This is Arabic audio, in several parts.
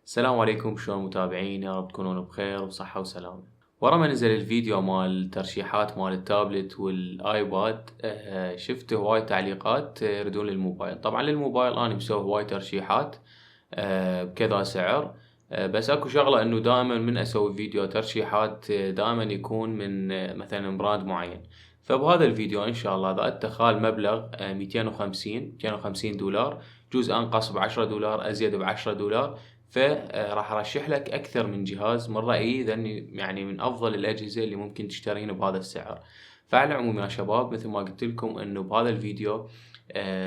السلام عليكم، شلون متابعين؟ يا رب تكونون بخير وصحة وسلامة. ورا ما نزل الفيديو مال ترشيحات مال التابلت والايباد شفت هواي تعليقات يردون للموبايل. طبعا للموبايل انا مسوي هواي ترشيحات بكذا سعر. بس اكو شغلة انه دائما من اسوي فيديو ترشيحات دائما يكون من مثلا براند معين. فبهذا الفيديو ان شاء الله اذا اتخال مبلغ 250 دولار، جزء انقص ب10 دولار، ازيد ب10 دولار. فراح ارشح لك اكثر من جهاز من رايي ذني يعني من افضل الاجهزه اللي ممكن تشترينه بهذا السعر. فعلى العموم يا شباب، مثل ما قلت لكم انه بهذا الفيديو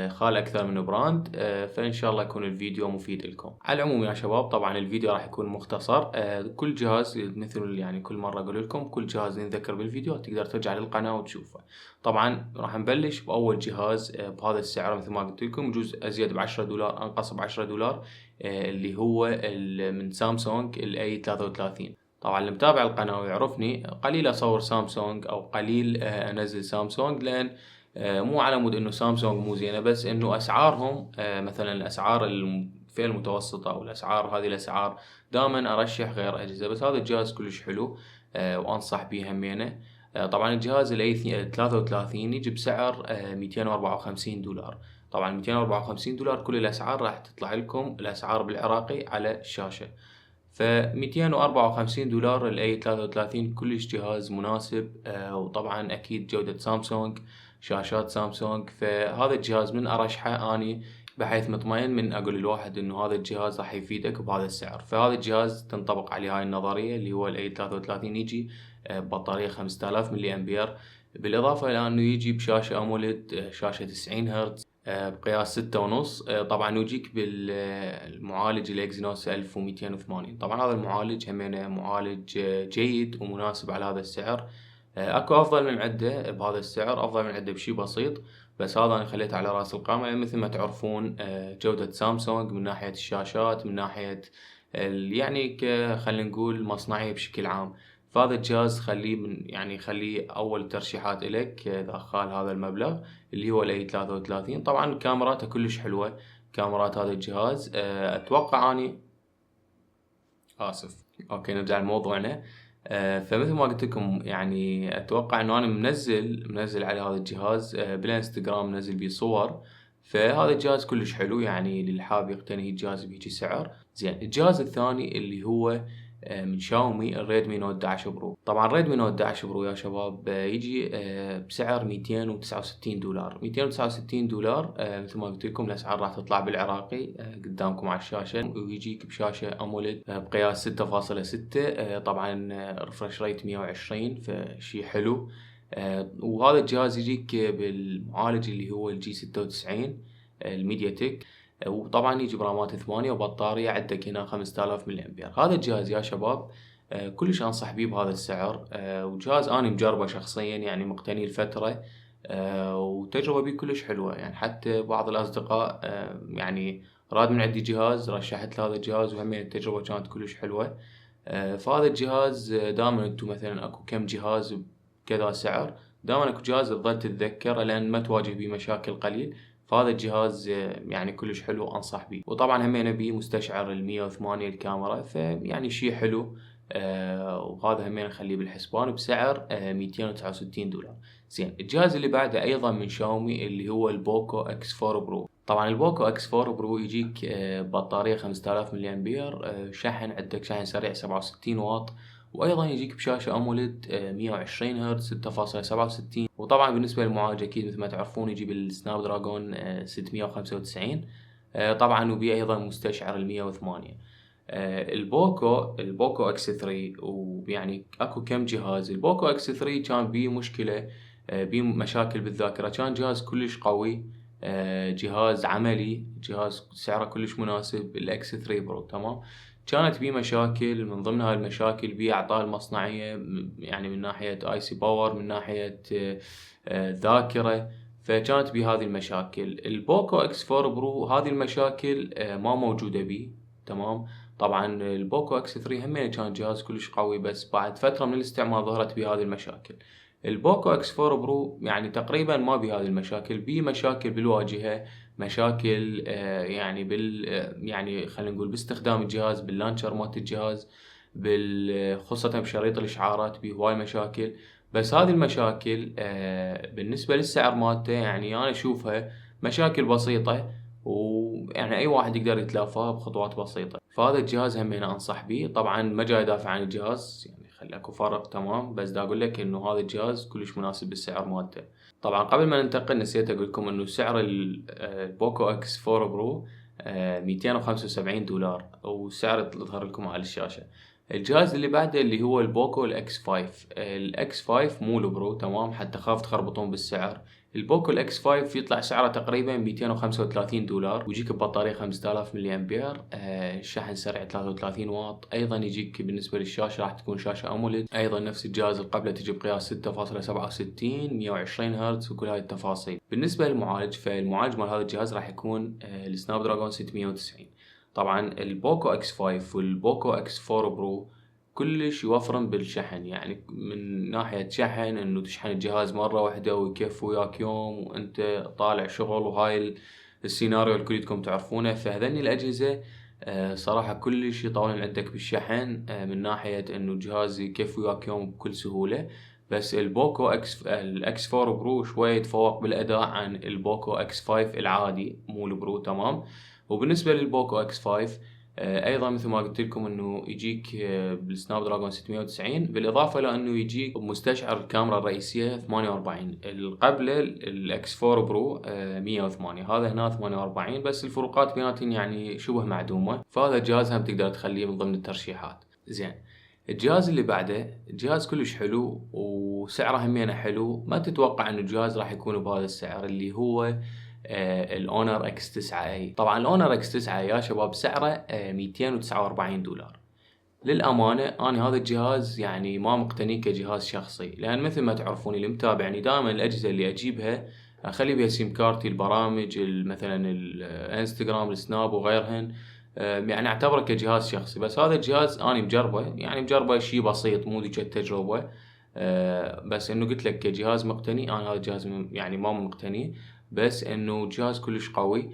خال اكثر من براند، فان شاء الله يكون الفيديو مفيد لكم. على العموم يا شباب، طبعا الفيديو راح يكون مختصر. كل جهاز مثل يعني كل مره اقول لكم كل جهاز نذكر بالفيديو تقدر ترجع للقناه وتشوفه. طبعا راح نبلش باول جهاز بهذا السعر مثل ما قلت لكم، جزء ازيد ب10 دولار انقص ب10 دولار، اللي هو من سامسونج الاي 33. طبعا اللي متابع القناة ويعرفني قليل اصور سامسونج او قليل انزل سامسونج، لان مو على مود انه سامسونج مو زينة، بس انه اسعارهم مثلا الاسعار الفئة المتوسطة او الاسعار هذه الاسعار دائما ارشح غير اجهزة. بس هذا الجهاز كلش حلو وانصح به همينه. طبعا الجهاز الاي 33 يجي بسعر 254 دولار. طبعا 254 دولار كل الاسعار راح تطلع لكم الاسعار بالعراقي على الشاشة. ف 254 دولار الاي 33 كلش جهاز مناسب. وطبعا اكيد جودة سامسونج، شاشات سامسونج، فهذا الجهاز من ارشحه اني بحيث مطمئن من اقول للواحد انه هذا الجهاز راح يفيدك بهذا السعر. فهذا الجهاز تنطبق عليه هاي النظرية اللي هو الاي 33. يجي بطارية 5000 ملي امبير، بالاضافة الى انه يجي بشاشة اموليد، شاشة 90 هرتز بقياس 6.5. طبعا يجيك بالمعالج الاكزينوس 1280. طبعا هذا المعالج همينه معالج جيد ومناسب على هذا السعر. اكو افضل من عنده بهذا السعر، افضل من عنده بشي بسيط، بس هذا انا خليته على راس القائمة. يعني مثل ما تعرفون جودة سامسونج من ناحية الشاشات، من ناحية يعني خلينا نقول مصنعية بشكل عام. فهذا الجهاز خليه خليه اول ترشيحات الك اذا خال هذا المبلغ، اللي هو الاي 33. طبعا كاميراته كلش حلوة، كاميرات هذا الجهاز اتوقع اني اسف. اوكي نرجع لموضوعنا. فمثل ما قلت لكم يعني اتوقع انه انا منزل على هذا الجهاز بالانستغرام، منزل بيه صور. فهذا الجهاز كلش حلو، يعني للحاب يقتني الجهاز بهيجي سعر زين. الجهاز الثاني اللي هو من شاومي الريدمي نوت 11 برو. طبعا الريدمي نوت 11 برو يا شباب يجي بسعر 269 دولار. 269 دولار مثل ما قلت لكم الاسعار راح تطلع بالعراقي قدامكم على الشاشة. ويجيك بشاشة اموليد بقياس 6.6، طبعا ريفرش ريت 120، فشي حلو. وهذا الجهاز يجيك بالمعالج اللي هو الجي 96 الميديا تك. وطبعا يجي برامات 8 وبطارية عندك هنا 5000 ملي امبير. هذا الجهاز يا شباب كلش انصح بيه بهذا السعر. وجهاز اني مجربه شخصيا، يعني مقتني الفترة، وتجربة بيه كلش حلوة. يعني حتى بعض الاصدقاء يعني راد من عندي جهاز رشحت له هذا الجهاز، وهم التجربة كانت كلش حلوة. فهذا الجهاز دائما انتم مثلا اكو كم جهاز بكذا سعر، دائما اكو جهاز تظل تتذكره لان ما تواجه بيه مشاكل قليل. فهذا الجهاز يعني كلش حلو انصح بيه. وطبعا همينه بيه مستشعر ال108 الكاميرا، فيعني شي حلو. وهذا همين نخليه بالحسبان بسعر 269 دولار. زين الجهاز اللي بعده ايضا من شاومي اللي هو البوكو اكس 4 برو. طبعا البوكو اكس 4 برو يجيك بطارية 5000 ملي امبير، شحن عندك شحن سريع 67 واط، وايضا يجيك بشاشة اموليد 120 هرتز 6.67. وطبعا بالنسبة للمعالج اكيد مثل ما تعرفون يجي بالسناب دراجون 695. طبعا وبيه ايضا مستشعر ال108. البوكو اكس 3. ويعني اكو كم جهاز البوكو اكس 3 كان بيه مشكلة، بيه مشاكل بالذاكرة. كان جهاز كلش قوي، جهاز عملي، جهاز سعره كلش مناسب، الاكس 3 برو تمام. كانت بيه مشاكل، من ضمن هاي المشاكل بيه اعطال مصنعية، يعني من ناحية اي سي باور، من ناحية ذاكرة. فكانت بيه هذه المشاكل. البوكو اكس 4 برو هذه المشاكل ما موجودة بيه تمام. طبعا البوكو اكس 3 همين كان جهاز كلش قوي، بس بعد فترة من الاستعمال ظهرت بيه هذه المشاكل. البوكو اكس 4 برو يعني تقريبا ما بيه هذه المشاكل، بيه مشاكل بالواجهة، مشاكل يعني يعني خلينا نقول باستخدام الجهاز، باللانشر مالت الجهاز، خاصة بشريط الإشعارات بيه هواي مشاكل. بس هذه المشاكل بالنسبة للسعر مالته يعني أنا أشوفها مشاكل بسيطة، ويعني أي واحد يقدر يتلافاها بخطوات بسيطة. فهذا الجهاز همين أنصح بيه. طبعا ما جاي أدافع عن الجهاز، يعني خلي أكو فرق تمام، بس دا أقول لك إنه هذا الجهاز كلش مناسب بالسعر مالته. طبعا قبل ما ننتقل نسيت أقول لكم إنه سعر البوكو اكس 4 برو $275، وسعر تظهر لكم على الشاشة. الجهاز اللي بعده اللي هو البوكو الاكس 5. الاكس 5 مو البرو تمام، حتى خاف تخربطون بالسعر. البوكو الاكس 5 يطلع سعره تقريبا $235، ويجيك ببطارية 5000 ملي امبير، شحن سريع 33 واط. ايضا يجيك بالنسبة للشاشة راح تكون شاشة اموليد، ايضا نفس الجهاز اللي قبله تجي بقياس 6.67 120 هرتز وكل هاي التفاصيل. بالنسبة للمعالج، فالمعالج مال هذا الجهاز راح يكون السناب دراجون 690. طبعا البوكو اكس 5 والبوكو اكس 4 برو كلش يوفرن بالشحن، يعني من ناحية شحن انه تشحن الجهاز مرة واحدة ويكفي وياك يوم وانت طالع شغل، وهاي السيناريو اللي كلكم تعرفونه. فهذني الأجهزة صراحة كلش يطولن عندك بالشحن، من ناحية انه الجهاز يكفي وياك يوم بكل سهولة. بس البوكو الاكس 4 برو شوية يتفوق بالأداء عن البوكو اكس 5 العادي مو البرو تمام. وبالنسبة للبوكو اكس 5 ايضا مثل ما قلت لكم انه يجيك بالسناب دراجون 690، بالاضافه لانه يجيك بمستشعر الكاميرا الرئيسيه 48. قبله الاكس 4 برو 108، هذا هنا 48، بس الفروقات بيناتهم يعني شبه معدومه. فهذا الجهاز هم تقدر تخليه من ضمن الترشيحات. زين، الجهاز اللي بعده جهاز كلش حلو وسعره همينه حلو. ما تتوقع انه الجهاز راح يكون بهذا السعر، اللي هو الاونر اكس 9 اي. طبعا الاونر اكس 9 يا شباب سعره $249. للامانه انا هذا الجهاز يعني ما مقتني كجهاز شخصي، لان مثل ما تعرفون اللي متابعني دائما الاجهزه اللي اجيبها اخلي بها سيم كارتي، البرامج مثلا الانستغرام السناب وغيرهن، يعني اعتبره كجهاز شخصي. بس هذا الجهاز انا مجربه، يعني مجربه شيء بسيط مو ذيك التجربه، بس انه قلت لك كجهاز مقتني انا هذا الجهاز يعني ما مقتني. بس انه جهاز كلش قوي.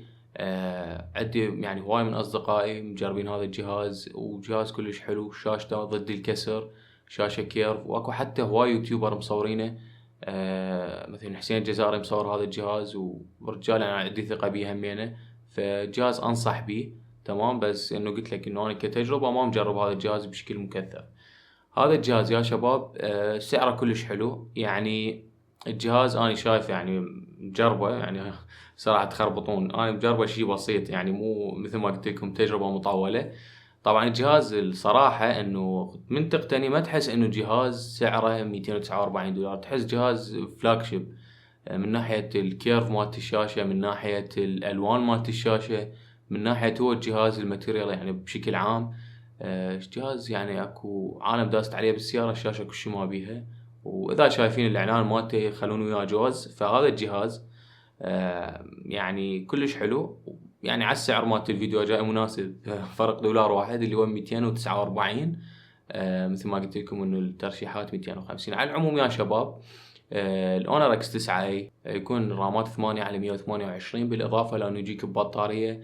عندي يعني هواي من اصدقائي مجربين هذا الجهاز، وجهاز كلش حلو، شاشته ضد الكسر، شاشة كيرف، واكو حتى هواي يوتيوبر مصورينه، مثلا حسين الجزائري مصور هذا الجهاز، ورجال انا عندي ثقة بيه همينه. فجهاز انصح بيه تمام، بس انه قلت لك انه انا كتجربة ما مجرب هذا الجهاز بشكل مكثف. هذا الجهاز يا شباب سعره كلش حلو. يعني الجهاز أنا شايف يعني مجربه، يعني صراحة تخربطون، أنا مجربه شي بسيط، يعني مو مثل ما قلت لكم تجربة مطولة. طبعا الجهاز الصراحة إنه من تقتني ما تحس إنه جهاز سعره $249، تحس جهاز فلاج شيب، من ناحية الكيرف مالت الشاشة، من ناحية الألوان مالت الشاشة، من ناحية هو الجهاز الماتيريال يعني بشكل عام. جهاز يعني اكو عالم داست عليه بالسيارة، الشاشة كل شي ما بيها، واذا شايفين الاعلان مالته يخلون وياه جوز. فهذا الجهاز يعني كلش حلو، يعني على السعر مالت الفيديو جاي مناسب. فرق دولار واحد اللي هو 249. مثل ما قلت لكم انه الترشيحات 250. على العموم يا شباب الاونر اكس 9 اي يكون رامات 8 على 128، بالاضافة لانه يجيك ببطارية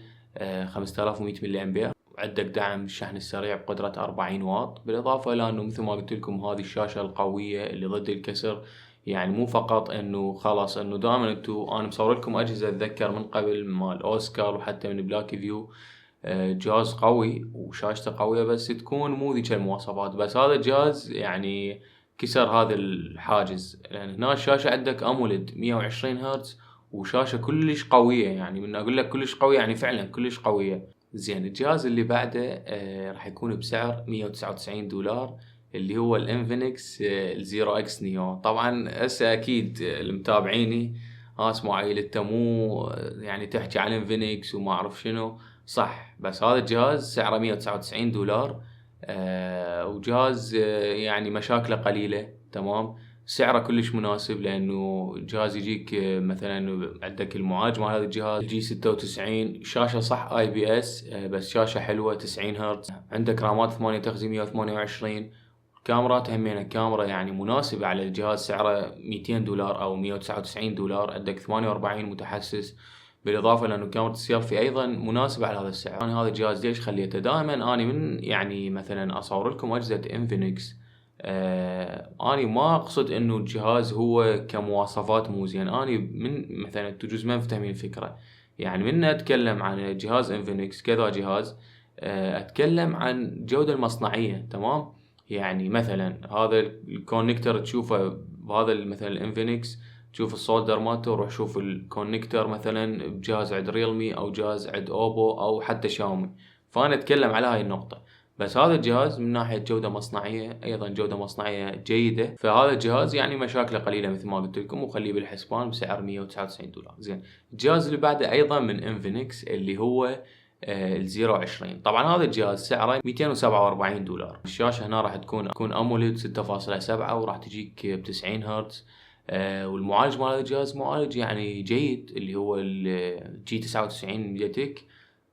5100 ملي امبير، وعندك دعم الشحن السريع بقدرة 40 واط، بالإضافة إلى أنه مثل ما قلت لكم هذه الشاشة القوية اللي ضد الكسر. يعني مو فقط أنه خلاص أنه دائما أنا مصور لكم أجهزة أتذكر من قبل مال أوسكار وحتى من بلاك فيو، جهاز قوي وشاشته قوية بس تكون مو ذيك المواصفات. بس هذا الجهاز يعني كسر هذا الحاجز، لأن هنا الشاشة عندك أموليد 120 هرتز وشاشة كلش قوية. يعني من أقول لك كلش قوية يعني فعلا كلش قوية. زين، الجهاز اللي بعده راح يكون بسعر $199، اللي هو الانفينكس الزيرو اكس نيو. طبعا هسه اكيد المتابعيني اسمع عيل انت مو يعني تحكي عن انفينكس وما اعرف شنو. صح، بس هذا الجهاز سعره $199، وجهاز يعني مشاكله قليلة تمام. سعره كلش مناسب، لانه الجهاز يجيك مثلا عندك المعالج مال هذا الجهاز جي 96، شاشة صح اي بي اس بس شاشة حلوة 90 هرتز، عندك رامات 8 تخزين 128، كاميرات همينة كاميرا يعني مناسبة على الجهاز سعره $200 او $199. عندك 48 متحسس بالاضافه لانه كاميرا السيلفي ايضا مناسبه على هذا السعر. انا هذا الجهاز ليش خليته؟ دائما اني من يعني مثلا اصور لكم اجهزه انفينكس، اني ما اقصد انه الجهاز هو كمواصفات مو زين. اني من مثلا تجوز ما مفتهمين الفكره، يعني من اتكلم عن جهاز انفينكس كذا جهاز، اتكلم عن الجوده المصنعيه. تمام، يعني مثلا هذا الكونكتر تشوفه بهذا مثلا الانفينكس، تشوف السولدر مالته، روح شوف الكونكتر مثلا بجهاز عند ريلمي او جهاز عند اوبو او حتى شاومي. فانا اتكلم على هاي النقطة. بس هذا الجهاز من ناحية جودة مصنعية ايضا جودة مصنعية جيدة. فهذا الجهاز يعني مشاكله قليلة مثل ما قلت لكم، وخليه بالحسبان بسعر $199. زين، الجهاز اللي بعده ايضا من انفينكس اللي هو الزيرو 20. طبعا هذا الجهاز سعره $247. الشاشة هنا راح تكون اموليد 6.7 وراح تجيك ب 90 هرتز. والمعالج مال هذا الجهاز معالج يعني جيد اللي هو الجي 99 ميدياتك.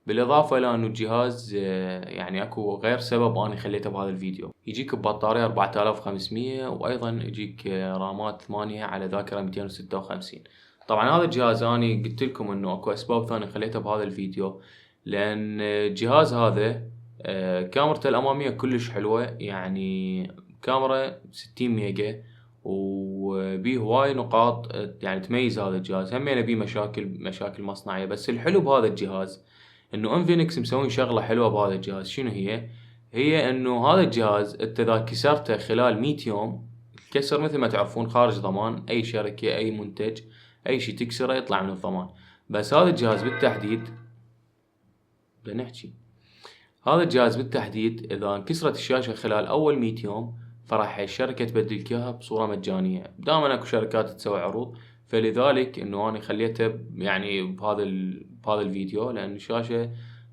بالاضافه الى انه الجهاز يعني اكو غير سبب اني خليته بهذا الفيديو. يجيك ببطاريه 4500 وايضا يجيك رامات 8 على ذاكره 256. طبعا هذا الجهاز اني قلت لكم انه اكو اسباب ثانيه خليته بهذا الفيديو، لان الجهاز هذا كاميرته الاماميه كلش حلوه، يعني كاميرا 60 ميجا، وبيه هواي نقاط يعني تميز هذا الجهاز. همين بيه مشاكل مصنعيه، بس الحلو بهذا الجهاز انه انفينكس مسوين شغله حلوه بهذا الجهاز. شنو هي انه هذا الجهاز انت اذا كسرته خلال 100 يوم، الكسر مثل ما تعرفون خارج ضمان اي شركه اي منتج، اي شيء تكسره يطلع من الضمان. بس هذا الجهاز بالتحديد بنحكي، هذا الجهاز بالتحديد اذا انكسرت الشاشه خلال اول 100 يوم فراح الشركه تبدلك اياها بصوره مجانيه. دائما اكو شركات تسوي عروض، فلذلك انه انا خليته يعني بهذا الفيديو، لان الشاشه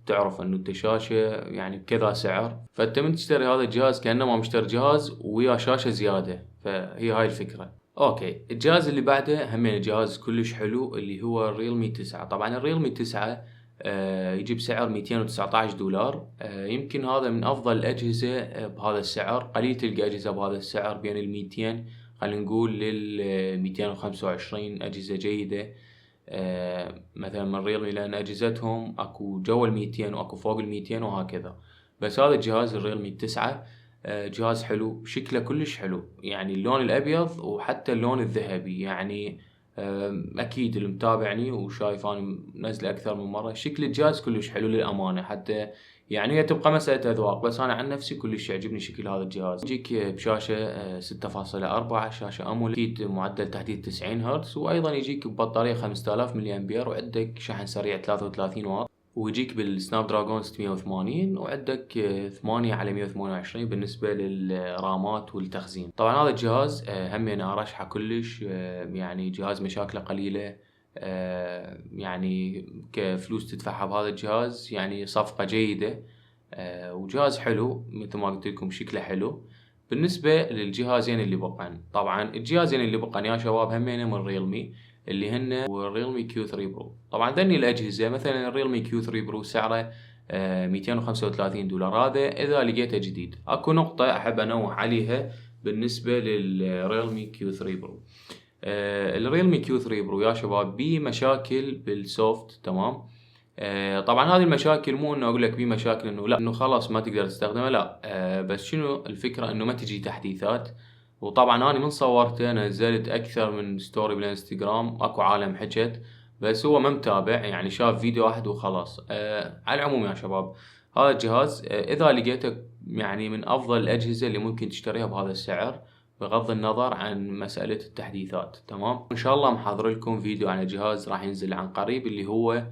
تعرف انه انت شاشه يعني بكذا سعر، فانت من تشتري هذا الجهاز كانما مشتري جهاز ويا شاشه زياده. فهي هاي الفكره. اوكي، الجهاز اللي بعده همين جهاز كلش حلو اللي هو الريلمي 9. طبعا الريلمي 9 يجي بسعر $219. يمكن هذا من افضل الاجهزه بهذا السعر. قليل تلقى اجهزه بهذا السعر بين ال200 خلينا نقول لل 225 اجهزه جيده مثلا من ريلمي، لان اجهزتهم اكو جو ال 200 واكو فوق ال 200 وهكذا. بس هذا الجهاز الريلمي 9 جهاز حلو، شكله كلش حلو، يعني اللون الابيض وحتى اللون الذهبي. يعني اكيد اللي متابعني وشايف انا منزله اكثر من مره، شكل الجهاز كلش حلو للامانه. حتى يعني هي تبقى مساله اذواق، بس انا عن نفسي كلش يعجبني شكل هذا الجهاز. يجيك بشاشه 6.4 شاشه اموليد، اكيد معدل تحديث 90 هرتز، وايضا يجيك ببطاريه 5000 ملي امبير، وعندك شحن سريع 33 واط، ويجيك بالسناب دراجون 680، وعندك 8 على 128 بالنسبة للرامات والتخزين. طبعا هذا الجهاز همين ارشحه كلش، يعني جهاز مشاكله قليلة، يعني كفلوس تدفعها بهذا الجهاز يعني صفقة جيدة، وجهاز حلو مثل ما قلت لكم شكله حلو. بالنسبة للجهازين اللي بقن، طبعا الجهازين اللي بقن يا شباب همين من ريلمي اللي هن والريلمي كيو 3 برو. طبعا ذني الاجهزه مثلا الريلمي كيو 3 برو سعره $235. هذا اذا لقيته جديد. اكو نقطه احب انوه عليها بالنسبه للريلمي كيو 3 برو. الريلمي كيو 3 برو يا شباب بيه مشاكل بالسوفت. تمام، طبعا هذه المشاكل مو انه اقول لك بيه مشاكل انه لا انه خلاص ما تقدر تستخدمه، لا، بس شنو الفكره انه ما تجي تحديثات. وطبعا انا من صورته نزلت اكثر من ستوري بالانستغرام، اكو عالم حكت، بس هو ما متابع، يعني شاف فيديو واحد وخلاص. على العموم يا شباب هذا الجهاز اذا لقيته يعني من افضل الاجهزه اللي ممكن تشتريها بهذا السعر، بغض النظر عن مساله التحديثات. تمام، ان شاء الله محضر لكم فيديو عن جهاز راح ينزل عن قريب، اللي هو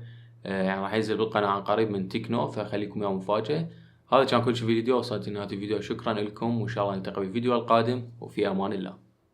يعني راح ينزل بالقناه عن قريب من تكنو، فخليكم يا مفاجاه. هذا كان كل شيء في الفيديو، وصلت لنهاية الفيديو. شكرا لكم، وإن شاء الله نلتقي بالفيديو القادم، وفي أمان الله.